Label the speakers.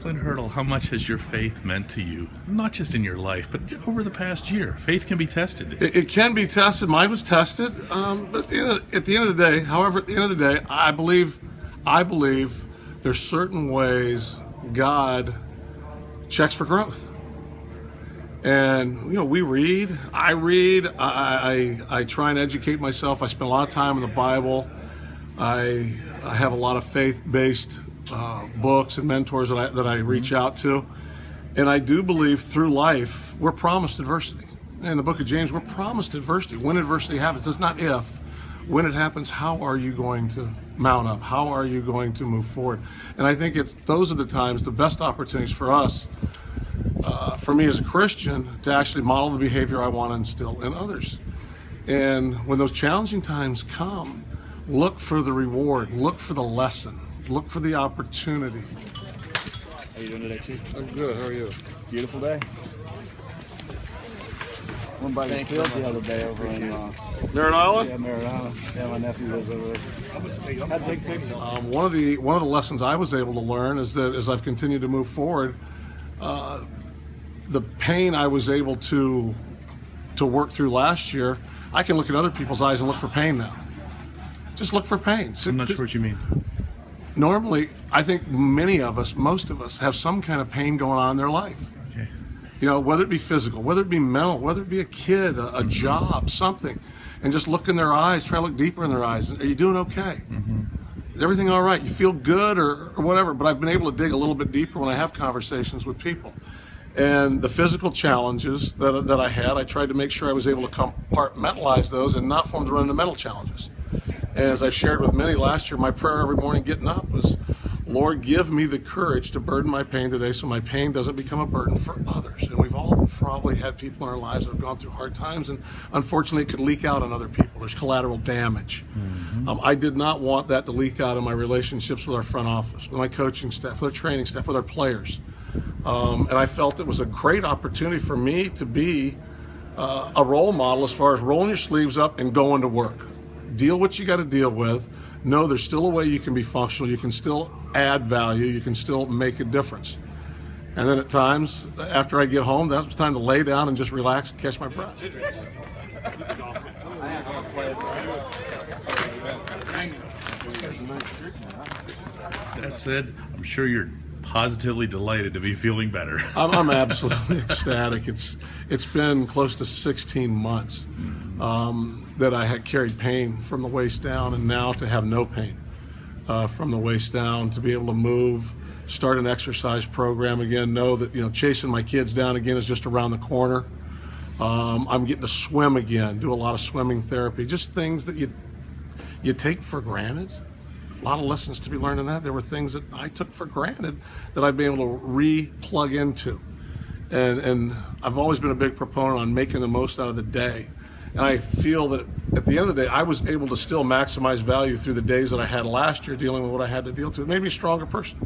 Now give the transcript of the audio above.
Speaker 1: Clint Hurdle, how much has your faith meant to you? Not just in your life, but over the past year. Faith can be tested.
Speaker 2: It can be tested. Mine was tested. But at the end of the day, however, at the end of the day, I believe there's certain ways God checks for growth. And we read. I try and educate myself. I spend a lot of time in the Bible. I have a lot of faith-based books and mentors that I reach out to, and I do believe through life we're promised adversity. In the book of James, we're promised adversity. When adversity happens, it's not if. When it happens, how are you going to mount up? How are you going to move forward? And I think those are the times, the best opportunities for us, for me as a Christian, to actually model the behavior I want to instill in others. And when those challenging times come, look for the reward, look for the lesson, look for the opportunity.
Speaker 3: How you doing today, Chief?
Speaker 2: I'm good. How are you?
Speaker 3: Beautiful day. Went by the field the other day over in
Speaker 2: Merritt Island?
Speaker 3: Yeah, Merritt Island. Yeah, my nephew lives over there. Had big picture.
Speaker 2: One of the lessons I was able to learn is that as I've continued to move forward, the pain I was able to work through last year, I can look at other people's eyes and look for pain now. Just look for pain.
Speaker 1: I'm not sure what you mean.
Speaker 2: Normally, I think most of us have some kind of pain going on in their life.
Speaker 1: Okay.
Speaker 2: Whether it be physical, whether it be mental, whether it be a kid, a job, something, and just look in their eyes, try to look deeper in their eyes. Are you doing okay? Is everything all right? You feel good or whatever? But I've been able to dig a little bit deeper when I have conversations with people. And the physical challenges that I had, I tried to make sure I was able to compartmentalize those and not for them to run into mental challenges. And as I shared with many last year, my prayer every morning getting up was, Lord, give me the courage to burden my pain today so my pain doesn't become a burden for others. And we've all probably had people in our lives that have gone through hard times, and unfortunately it could leak out on other people. There's collateral damage. I did not want that to leak out in my relationships with our front office, with my coaching staff, with our training staff, with our players. And I felt it was a great opportunity for me to be a role model as far as rolling your sleeves up and going to work. Deal what you got to deal with. Know there's still a way you can be functional. You can still add value. You can still make a difference. And then at times, after I get home, that's time to lay down and just relax and catch my breath.
Speaker 1: That said, I'm sure you're positively delighted to be feeling better.
Speaker 2: I'm absolutely ecstatic. It's been close to 16 months that I had carried pain from the waist down, and now to have no pain from the waist down, to be able to move, start an exercise program again, know that chasing my kids down again is just around the corner. I'm getting to swim again, do a lot of swimming therapy, just things that you take for granted. A lot of lessons to be learned in that. There were things that I took for granted that I've been able to re-plug into. And I've always been a big proponent on making the most out of the day. And I feel that at the end of the day, I was able to still maximize value through the days that I had last year dealing with what I had to deal with. It made me a stronger person.